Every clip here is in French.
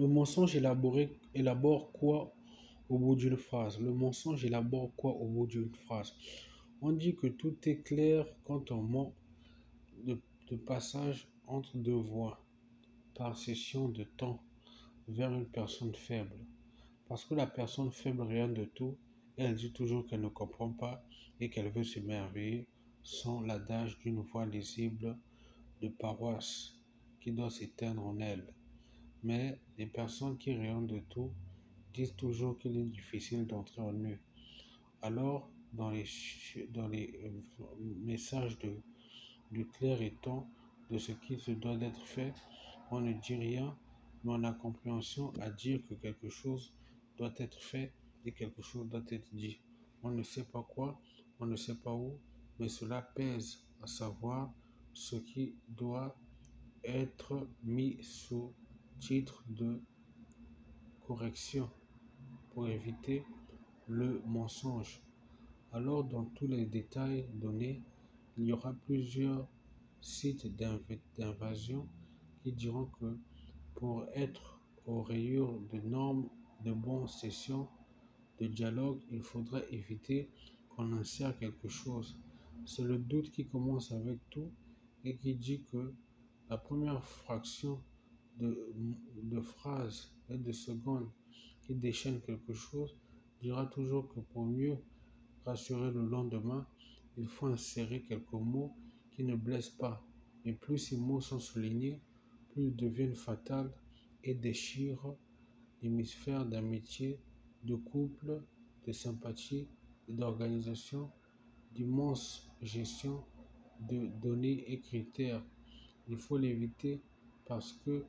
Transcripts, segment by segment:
Le mensonge élabore quoi au bout d'une phrase? Le mensonge élabore quoi au bout d'une phrase? On dit que tout est clair quand on ment de, de passage entre deux voies, par cession de temps vers une personne faible. Parce que la personne faible rien de tout, elle dit toujours qu'elle ne comprend pas et qu'elle veut s'émerveiller sans l'adage d'une voix lisible de paroisse qui doit s'éteindre en elle. Mais les personnes qui rayonnent de tout disent toujours qu'il est difficile d'entrer en eux. Alors, dans les messages de clair étant de ce qui se doit d'être fait, on ne dit rien, mais on a compréhension à dire que quelque chose doit être fait et quelque chose doit être dit. On ne sait pas quoi, on ne sait pas où, mais cela pèse à savoir ce qui doit être mis sous titre de correction pour éviter le mensonge. Alors, dans tous les détails donnés, il y aura plusieurs sites d'invasion qui diront que pour être aux rayures de normes de bonne session de dialogue, il faudrait éviter qu'on insère quelque chose. C'est le doute qui commence avec tout et qui dit que la première fraction de, de phrase et de seconde qui déchaîne quelque chose dira toujours que pour mieux rassurer le lendemain, il faut insérer quelques mots qui ne blessent pas. Et plus ces mots sont soulignés, plus ils deviennent fatals et déchirent l'hémisphère d'amitié, de couple, de sympathie et d'organisation, d'immense gestion de données et critères. Il faut l'éviter parce que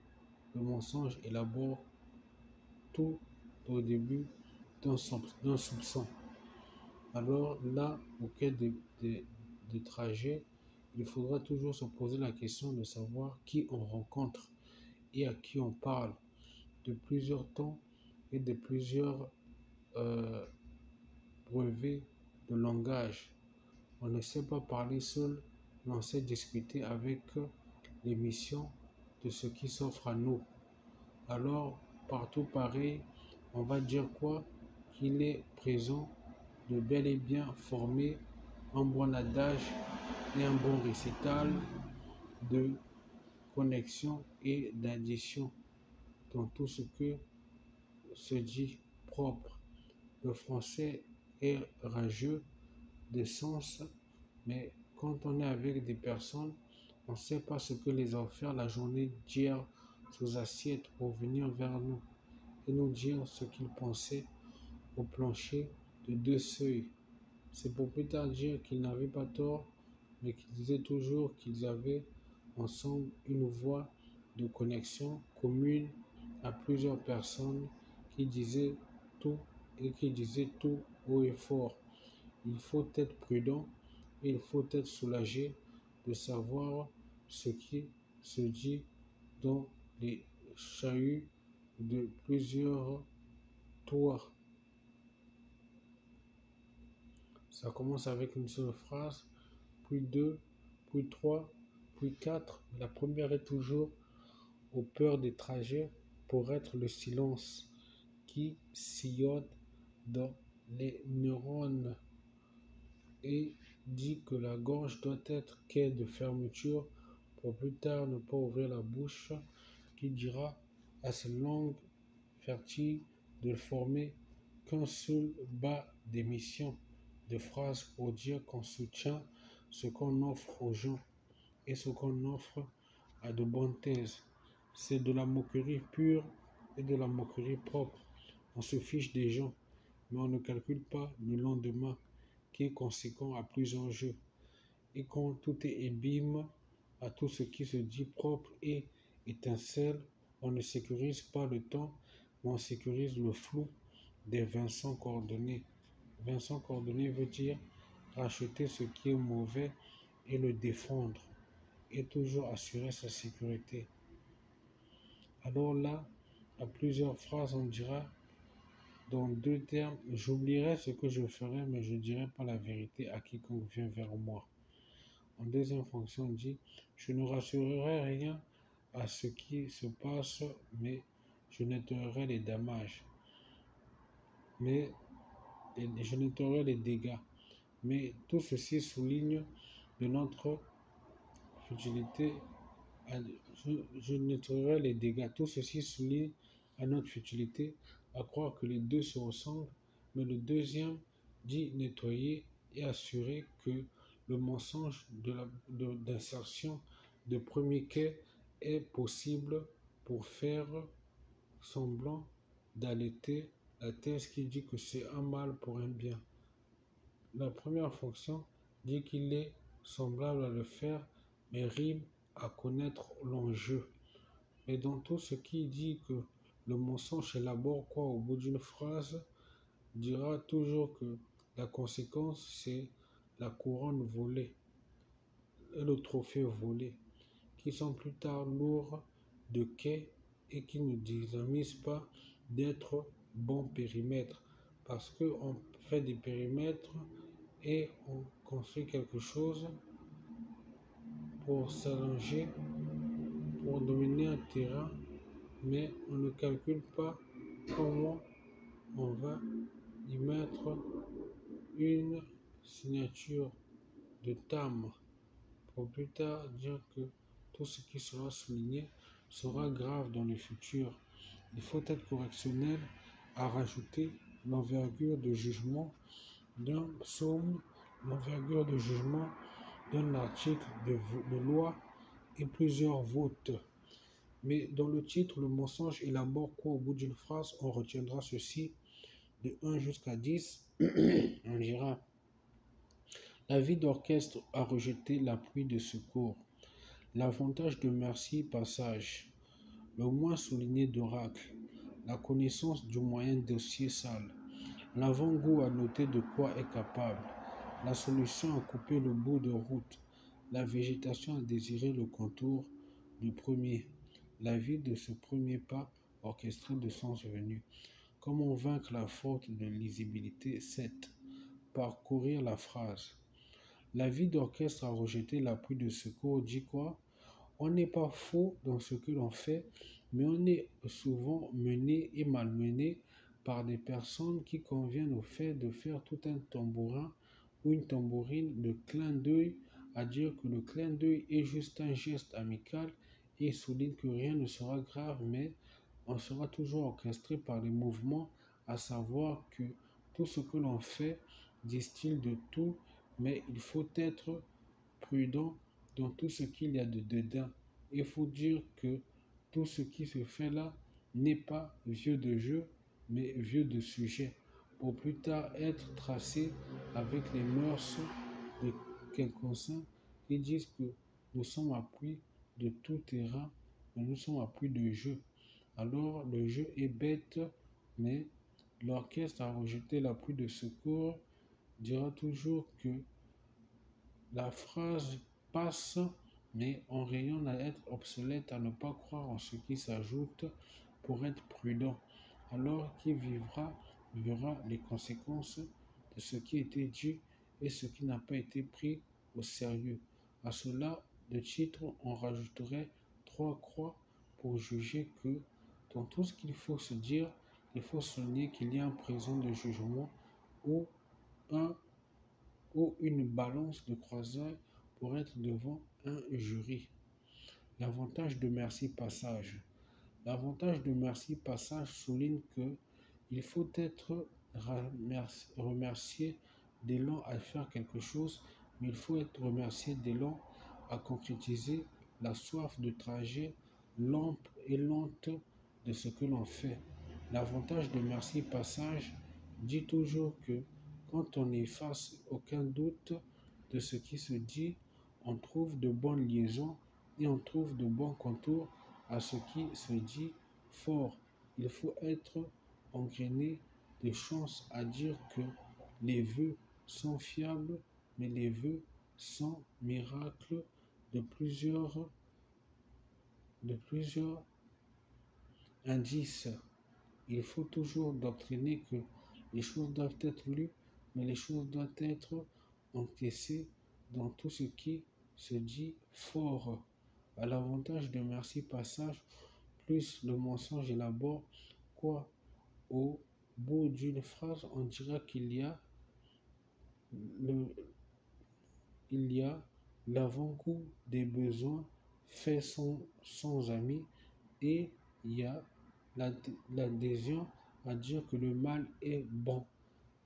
le mensonge élabore tout au début d'un soupçon. Alors là, au cas de trajet, il faudra toujours se poser la question de savoir qui on rencontre et à qui on parle de plusieurs temps et de plusieurs euh, brevets de langage. On ne sait pas parler seul, mais on sait discuter avec l'émission de ce qui s'offre à nous. Alors, partout pareil, on va dire quoi? Qu'il est présent de bel et bien former un bon adage et un bon récital de connexion et d'addition dans tout ce que se dit propre. Le français est rageux de sens, mais quand on est avec des personnes, on ne sait pas ce que les ont fait la journée d'hier sous assiette pour venir vers nous et nous dire ce qu'ils pensaient au plancher de deux seuils. C'est pour plus tard dire qu'ils n'avaient pas tort, mais qu'ils disaient toujours qu'ils avaient ensemble une voie de connexion commune à plusieurs personnes qui disaient tout et qui disaient tout haut et fort. Il faut être prudent et il faut être soulagé de savoir ce qui se dit dans les chahuts de plusieurs toits. Ça commence avec une seule phrase, puis deux, puis trois, puis quatre. La première est toujours aux peurs des trajets pour être le silence qui sillonne dans les neurones et dit que la gorge doit être quai de fermeture pour plus tard ne pas ouvrir la bouche qui dira à ses langues fertiles de former qu'un seul bas d'émission de phrases pour dire qu'on soutient ce qu'on offre aux gens et ce qu'on offre à de bonnes thèses. C'est de la moquerie pure et de la moquerie propre. On se fiche des gens, mais on ne calcule pas le lendemain qui est conséquent à plusieurs jeux. Et quand tout est ébime à tout ce qui se dit propre et étincelle, on ne sécurise pas le temps, mais on sécurise le flou des Vincent coordonnées. Vincent coordonné veut dire racheter ce qui est mauvais et le défendre, et toujours assurer sa sécurité. Alors là, à plusieurs phrases, on dira dans deux termes, j'oublierai ce que je ferai, mais je ne dirai pas la vérité à quiconque vient vers moi. En deuxième fonction, on dit, je ne rassurerai rien à ce qui se passe, mais je nettoierai les dommages, mais je nettoierai les dégâts. Mais tout ceci souligne de notre futilité. Je nettoierai les dégâts. Tout ceci souligne à notre futilité à croire que les deux se ressemblent, mais le deuxième dit nettoyer et assurer que le mensonge d'insertion de premier quai est possible pour faire semblant d'allaiter la thèse qui dit que c'est un mal pour un bien. La première fonction dit qu'il est semblable à le faire, mais rime à connaître l'enjeu. Et dans tout ce qui dit que le mensonge élabore quoi au bout d'une phrase, dira toujours que la conséquence, c'est la couronne volée et le trophée volé, qui sont plus tard lourds de quai et qui ne dynamisent pas d'être bon périmètre, parce qu'on fait des périmètres et on construit quelque chose pour s'allonger, pour dominer un terrain, mais on ne calcule pas comment on va y mettre une signature de TAM pour plus tard dire que tout ce qui sera souligné sera grave dans le futur. Il faut être correctionnel à rajouter l'envergure de jugement d'un psaume, l'envergure de jugement d'un article de loi et plusieurs votes. Mais dans le titre, le mensonge élabore quoi au bout d'une phrase, on retiendra ceci de 1 jusqu'à 10. On dira: la vie d'orchestre a rejeté l'appui de secours. L'avantage de merci passage. Le moins souligné d'oracle. La connaissance du moyen dossier sale. L'avant-goût à noter de quoi est capable. La solution à couper le bout de route. La végétation à désirer le contour du premier. La vie de ce premier pas orchestré de sens venus. Comment vaincre la faute de lisibilité 7. Parcourir la phrase. La vie d'orchestre a rejeté l'appui de secours dit quoi? On n'est pas faux dans ce que l'on fait, mais on est souvent mené et malmené par des personnes qui conviennent au fait de faire tout un tambourin ou une tambourine de clin d'œil, à dire que le clin d'œil est juste un geste amical et souligne que rien ne sera grave, mais on sera toujours orchestré par les mouvements, à savoir que tout ce que l'on fait distille de tout, mais il faut être prudent dans tout ce qu'il y a de dedans. Il faut dire que tout ce qui se fait là n'est pas vieux de jeu, mais vieux de sujet, pour plus tard être tracé avec les mœurs de quelques-uns qui disent que nous sommes appris de tout terrain, mais nous sommes appris de jeu. Alors le jeu est bête, mais l'orchestre a rejeté l'appui de secours dira toujours que la phrase passe, mais on rayonne à être obsolète, à ne pas croire en ce qui s'ajoute pour être prudent. Alors qui verra les conséquences de ce qui a été dit et ce qui n'a pas été pris au sérieux. À cela, de titre, on rajouterait 3 croix pour juger que dans tout ce qu'il faut se dire, il faut souligner qu'il y a un présent de jugement ou une balance de croisade pour être devant un jury. L'avantage de merci passage. L'avantage de merci passage souligne que il faut être remercié d'élan à faire quelque chose, mais il faut être remercié d'élan à concrétiser la soif de trajet lente et lente de ce que l'on fait. L'avantage de merci passage dit toujours que quand on n'efface aucun doute de ce qui se dit, on trouve de bonnes liaisons et on trouve de bons contours à ce qui se dit fort. Il faut être engrainé de chance à dire que les vœux sont fiables, mais les vœux sont miracles de plusieurs indices. Il faut toujours doctriner que les choses doivent être lues, mais les choses doivent être encaissées dans tout ce qui se dit fort. À l'avantage de merci passage, plus le mensonge élabore quoi au bout d'une phrase, on dira qu'il y a le, il y a l'avant-goût des besoins faits sans amis et il y a l'adhésion à dire que le mal est bon.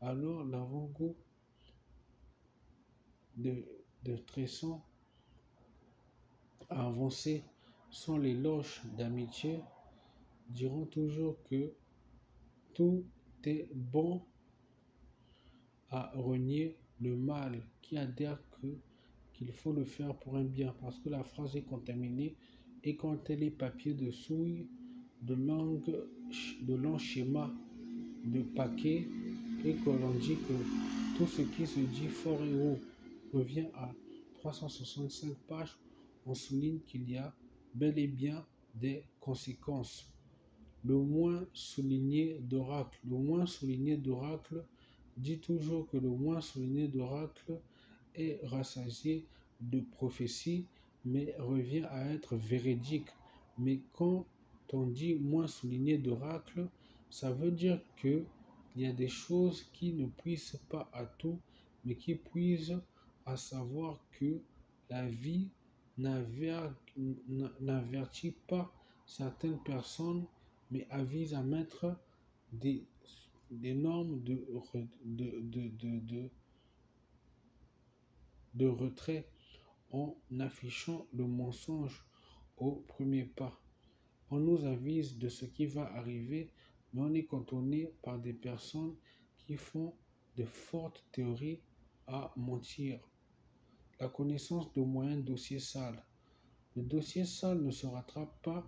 Alors l'avant-goût de, de Tresson a avancé sans l'éloge d'amitié diront toujours que tout est bon à renier le mal, qui adhère qu'il faut le faire pour un bien, parce que la phrase est contaminée et quand elle est papier de souille, de longs schémas, de paquets, et que l'on dit que tout ce qui se dit fort et haut revient à 365 pages, on souligne qu'il y a bel et bien des conséquences. Le moins souligné d'oracle dit toujours que le moins souligné d'oracle est rassasié de prophéties, mais revient à être véridique. Mais quand on dit moins souligné d'oracle, ça veut dire que il y a des choses qui ne puissent pas à tout, mais qui puissent à savoir que la vie n'avertit pas certaines personnes, mais avise à mettre des, des normes de retrait en affichant le mensonge au premier pas. On nous avise de ce qui va arriver, mais on est cantonné par des personnes qui font de fortes théories à mentir. La connaissance de moyens dossiers sales. Le dossier sale ne se rattrape pas,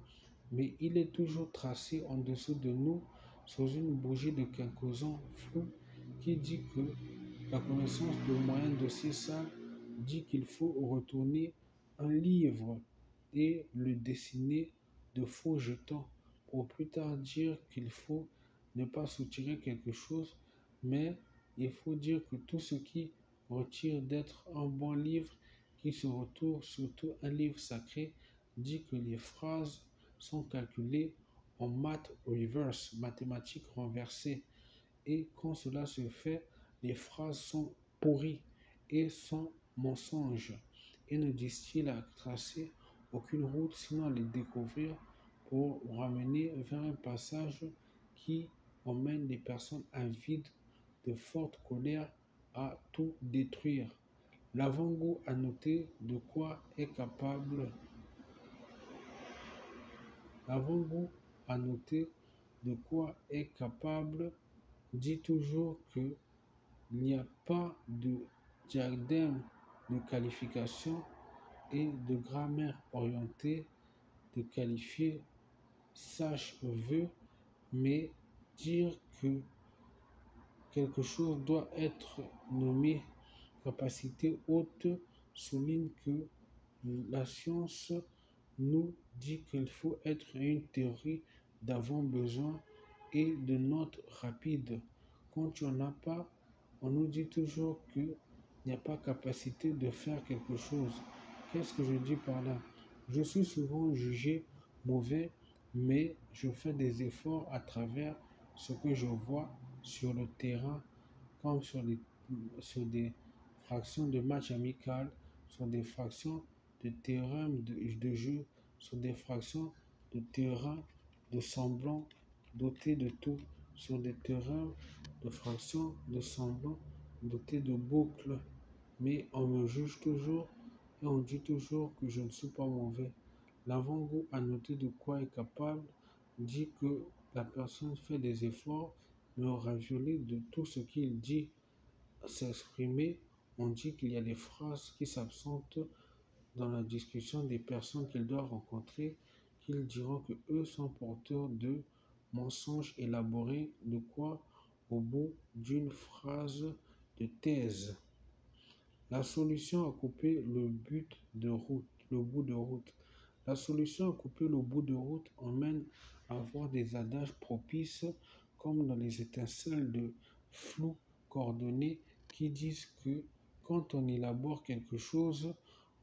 mais il est toujours tracé en dessous de nous sous une bougie de quincausant flou qui dit que la connaissance de moyens dossiers sales dit qu'il faut retourner un livre et le dessiner de faux jetons pour plus tard dire qu'il faut ne pas soutirer quelque chose, mais il faut dire que tout ce qui retire d'être un bon livre qui se retrouve surtout un livre sacré dit que les phrases sont calculées en math reverse, mathématiques renversées. Et quand cela se fait, les phrases sont pourries et sont mensonges et ne distillent à tracer aucune route sinon à les découvrir pour ramener vers un passage qui emmène les personnes avides de forte colère à tout détruire. L'avant-goût a noté de quoi est capable. L'avant-goût a noté de quoi est capable dit toujours que il n'y a pas de diadème de qualification et de grammaire orientée de qualifier sache veut, mais dire que quelque chose doit être nommé capacité haute souligne que la science nous dit qu'il faut être une théorie d'avant-besoin et de notes rapides. Quand tu n'en as pas, on nous dit toujours qu'il n'y a pas capacité de faire quelque chose. Qu'est-ce que je dis par là? Je suis souvent jugé mauvais, mais je fais des efforts à travers ce que je vois sur le terrain, comme sur des fractions de match amical, sur des fractions de théorème de jeu, sur des fractions de terrain de semblant dotés de tout, sur des terrains de fractions de semblant dotés de boucles. Mais on me juge toujours et on dit toujours que je ne suis pas mauvais. L'avant-goût à noter de quoi est capable dit que la personne fait des efforts, mais au ravioli de tout ce qu'il dit s'exprimer, on dit qu'il y a des phrases qui s'absentent dans la discussion des personnes qu'ils doivent rencontrer, qu'ils diront que eux sont porteurs de mensonges élaborés, de quoi au bout d'une phrase de thèse. La solution à couper le bout de route. La solution à couper le bout de route emmène à avoir des adages propices, comme dans les étincelles de flou coordonnées, qui disent que quand on élabore quelque chose,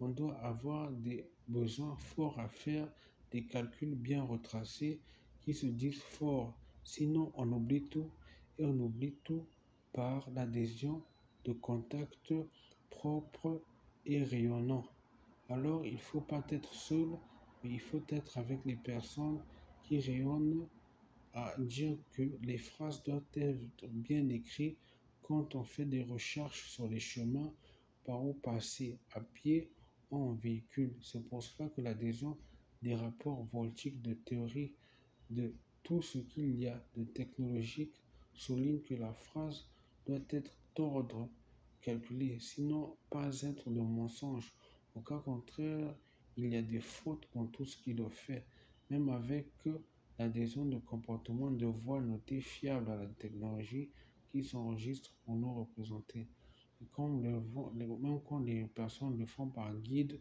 on doit avoir des besoins forts à faire des calculs bien retracés qui se disent forts. Sinon, on oublie tout et on oublie tout par l'adhésion de contacts propres et rayonnants. Alors, il ne faut pas être seul, mais il faut être avec les personnes qui rayonnent, à dire que les phrases doivent être bien écrites quand on fait des recherches sur les chemins par où passer, à pied ou en véhicule. C'est pour cela que l'adhésion des rapports voltiques de théorie de tout ce qu'il y a de technologique souligne que la phrase doit être d'ordre calculé, sinon pas être de mensonge. Au cas contraire, il y a des fautes dans tout ce qu'il a fait, même avec l'adhésion de comportements de voix notés fiables à la technologie qui s'enregistrent pour nous représenter. Et même quand les personnes le font par guide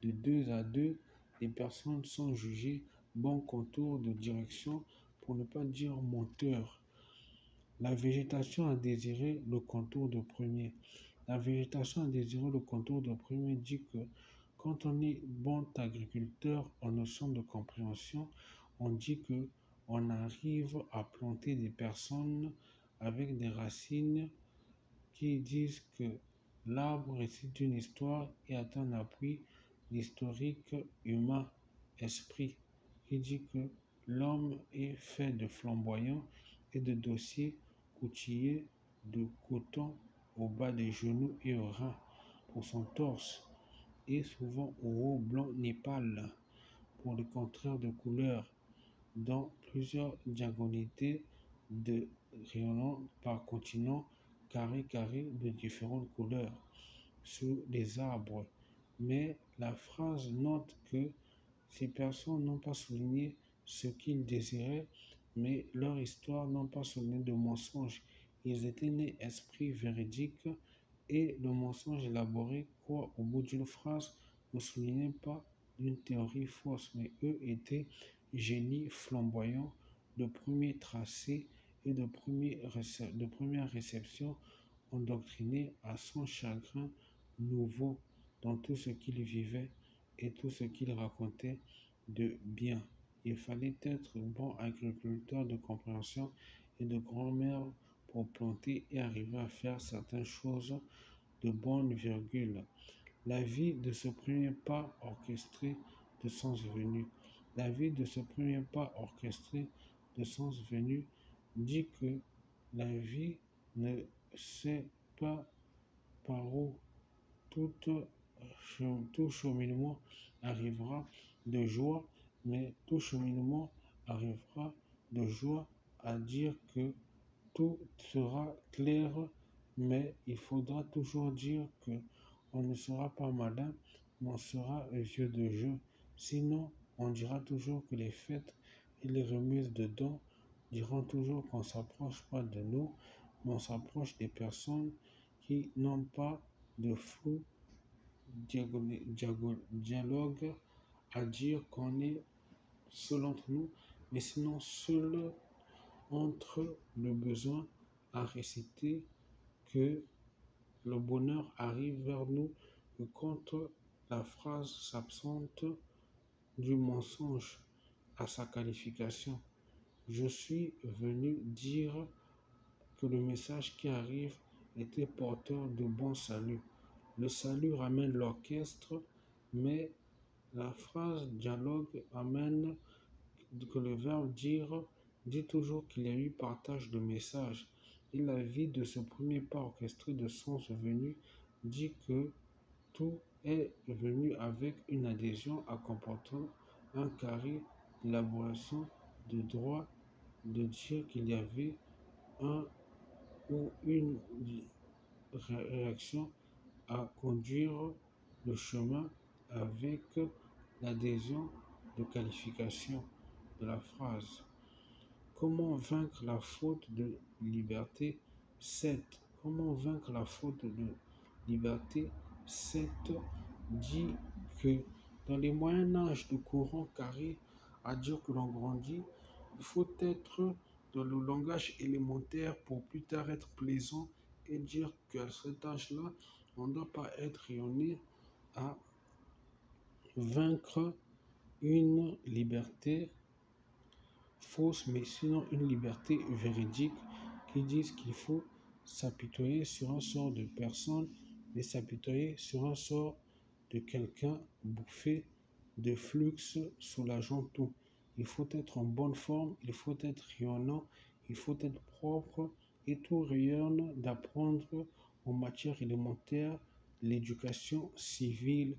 de 2 à 2, les personnes sont jugées bon contour de direction pour ne pas dire menteur. La végétation a désiré le contour de premier. La végétation a désiré le contour de premier dit que quand on est bon agriculteur en notion de compréhension, on dit que on arrive à planter des personnes avec des racines qui disent que l'arbre récite une histoire et a un appui l'historique humain esprit, qui dit que l'homme est fait de flamboyants et de dossiers outillés de coton au bas des genoux et aux reins pour son torse, et souvent au haut blanc népal pour le contraire de couleur, dans plusieurs diagonalités de rayonnant par continent carré de différentes couleurs sous les arbres. Mais la phrase note que ces personnes n'ont pas souligné ce qu'ils désiraient, mais leur histoire n'ont pas souligné de mensonges. Ils étaient nés esprits véridiques et le mensonge élaboré, quoi, au bout d'une phrase, ne soulignait pas d'une théorie fausse, mais eux étaient génies flamboyants de premier tracé et de première réception, endoctrinés à son chagrin nouveau dans tout ce qu'ils vivaient et tout ce qu'ils racontaient de bien. Il fallait être bon agriculteur de compréhension et de grand-mère pour planter et arriver à faire certaines choses de bonne virgule. La vie de ce premier pas orchestré de sens venu. La vie de ce premier pas orchestré de sens venu dit que la vie ne sait pas par où tout, tout cheminement arrivera de joie, mais tout cheminement arrivera de joie à dire que tout sera clair, mais il faudra toujours dire que on ne sera pas malin, mais on sera vieux de jeu. Sinon, on dira toujours que les fêtes et les remises de dons diront toujours qu'on ne s'approche pas de nous, mais on s'approche des personnes qui n'ont pas de flou dialogue à dire qu'on est seul entre nous, mais sinon seul entre le besoin à réciter que le bonheur arrive vers nous que quand la phrase s'absente du mensonge à sa qualification. Je suis venu dire que le message qui arrive était porteur de bon salut. Le salut ramène l'orchestre, mais la phrase dialogue amène que le verbe dire dit toujours qu'il y a eu partage de messages. Et la vie de ce premier pas orchestré de sens venu dit que tout est venu avec une adhésion à comportant un carré d'élaboration de droit de dire qu'il y avait un ou une réaction à conduire le chemin avec l'adhésion de qualification de la phrase. Comment vaincre la faute de liberté 7. Comment vaincre la faute de liberté 7 dit que dans les moyen âges de courant carré, à dire que l'on grandit, il faut être dans le langage élémentaire pour plus tard être plaisant et dire qu'à cet âge-là, on ne doit pas être rayonné à vaincre une liberté fausse, mais sinon une liberté véridique qui disent qu'il faut s'apitoyer sur un sort de personne, mais s'apitoyer sur un sort de quelqu'un bouffé de flux soulageant tout. Il faut être en bonne forme, il faut être rayonnant, il faut être propre et tout rayonne d'apprendre en matière élémentaire l'éducation civile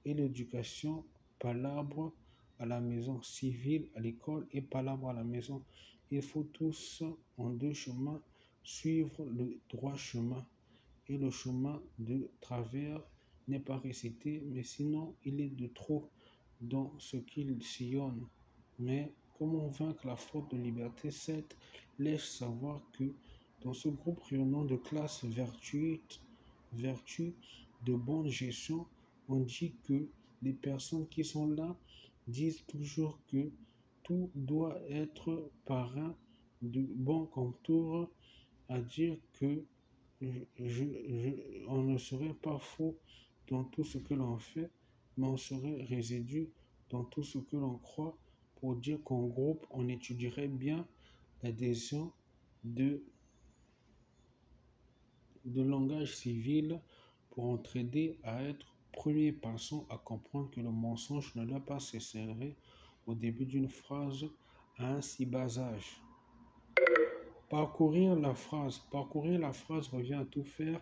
et l'éducation palabre à la maison, civile à l'école et palabre à la maison. Il faut tous en deux chemins suivre le droit chemin et le chemin de travers n'est pas récité, mais sinon il est de trop dans ce qu'il sillonne. Mais comment vaincre la faute de liberté 7 laisse savoir que dans ce groupe rayonnant de classe vertu de bonne gestion, on dit que les personnes qui sont là disent toujours que tout doit être parrain de bon contour, à dire que on ne serait pas faux dans tout ce que l'on fait, mais on serait résidu dans tout ce que l'on croit pour dire qu'en groupe, on étudierait bien l'adhésion de, de langage civil pour entraider à être premier passant à comprendre que le mensonge ne doit pas s'insérer au début d'une phrase à un si bas âge. Parcourir la phrase revient à tout faire,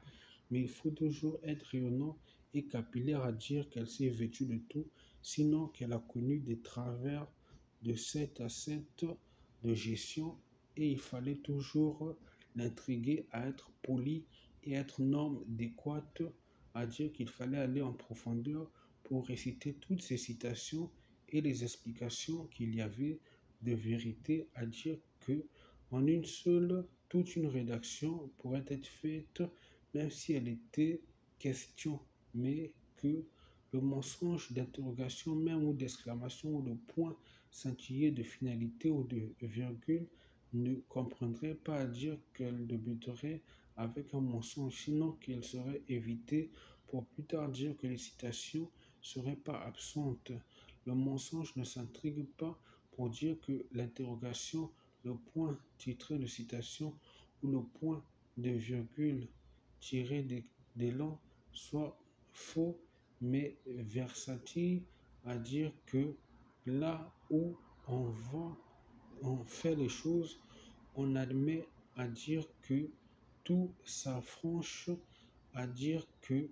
mais il faut toujours être rayonnant et capillaire à dire qu'elle s'est vêtue de tout, sinon qu'elle a connu des travers de 7 à 7 de gestion et il fallait toujours l'intriguer à être poli et être norme adéquate, à dire qu'il fallait aller en profondeur pour réciter toutes ces citations et les explications qu'il y avait de vérité, à dire que en une seule, toute une rédaction pourrait être faite, même si elle était question, mais que le mensonge d'interrogation même ou d'exclamation ou de point scintillé de finalité ou de virgule ne comprendrait pas à dire qu'elle débuterait avec un mensonge, sinon qu'elle serait évitée pour plus tard dire que les citations ne seraient pas absentes. Le mensonge ne s'intrigue pas pour dire que l'interrogation, le point titré de citation ou le point de virgule tiré d'élan soit faux mais versatile, à dire que là où on va, on fait les choses, on admet à dire que tout s'affranche, à dire que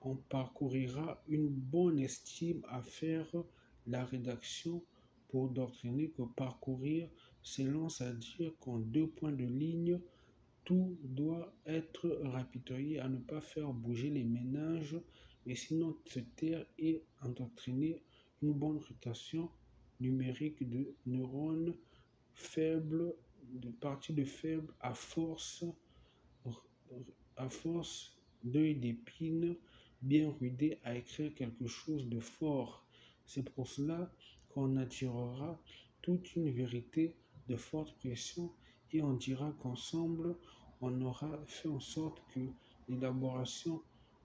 on parcourira une bonne estime à faire la rédaction pour doctriner que parcourir s'élance à dire qu'en deux points de ligne, tout doit être rapitoyé à ne pas faire bouger les ménages, mais sinon se taire et endoctriner une bonne rotation numérique de neurones faibles, de parties de faibles à force d'œil d'épine bien rudé à écrire quelque chose de fort. C'est pour cela qu'on attirera toute une vérité de forte pression et on dira qu'ensemble, on aura fait en sorte que l'élaboration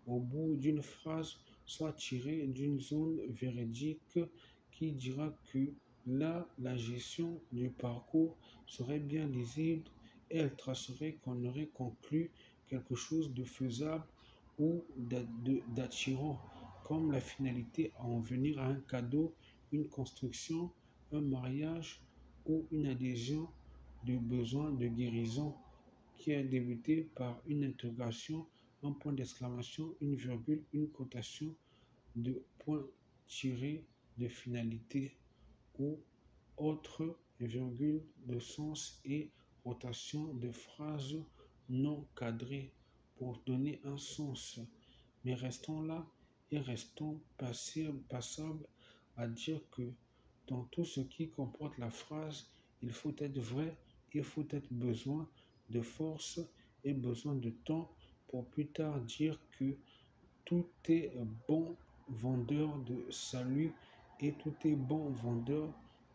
au bout d'une phrase soit tirée d'une zone véridique qui dira que là, la gestion du parcours serait bien lisible et elle tracerait qu'on aurait conclu quelque chose de faisable ou d'attirant, comme la finalité à en venir à un cadeau, une construction, un mariage ou une adhésion de besoin de guérison qui a débuté par une interrogation, un point d'exclamation, une virgule, une cotation de points tirés de finalité ou autre virgule de sens et rotation de phrases non cadrées pour donner un sens. Mais restons là et restons passables à dire que dans tout ce qui comporte la phrase, il faut être vrai, il faut être besoin de force et besoin de temps pour plus tard dire que tout est bon vendeur de salut et tout est bon vendeur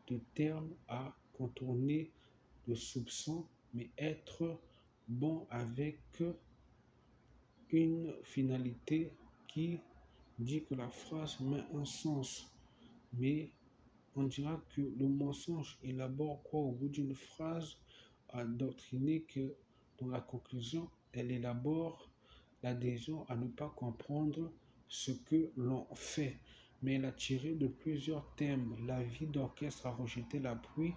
de termes à contourner le soupçon, mais être bon avec une finalité qui dit que la phrase met un sens, mais On dira que le mensonge élabore quoi au bout d'une phrase, à doctriner que dans la conclusion, elle élabore l'adhésion à ne pas comprendre ce que l'on fait. Mais elle a tiré de plusieurs thèmes: la vie d'orchestre a rejeté l'appui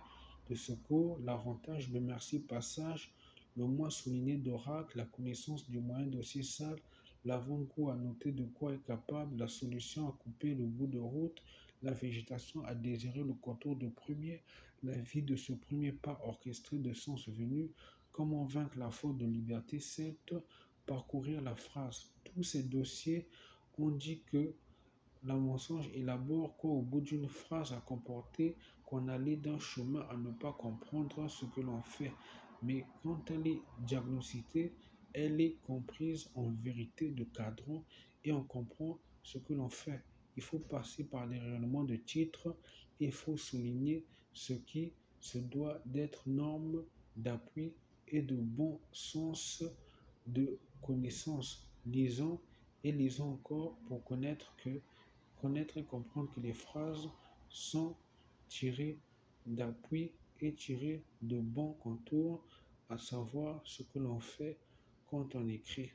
de secours, l'avantage de merci passage, le moins souligné d'oracle, la connaissance du moyen dossier sale, l'avant-goût à noter de quoi est capable, la solution à couper le bout de route, la végétation a désiré le contour de premier, la vie de ce premier pas orchestré de sens venus, comment vaincre la faute de liberté, cette parcourir la phrase. Tous ces dossiers ont dit que la mensonge élabore quoi au bout d'une phrase à comporter qu'on allait d'un chemin à ne pas comprendre ce que l'on fait. Mais quand elle est diagnostiquée, elle est comprise en vérité de cadran et on comprend ce que l'on fait. Il faut passer par les rayonnements de titres, il faut souligner ce qui se doit d'être norme d'appui et de bon sens de connaissance. Lisons et lisons encore pour connaître et comprendre que les phrases sont tirées d'appui et tirées de bons contours, à savoir ce que l'on fait quand on écrit.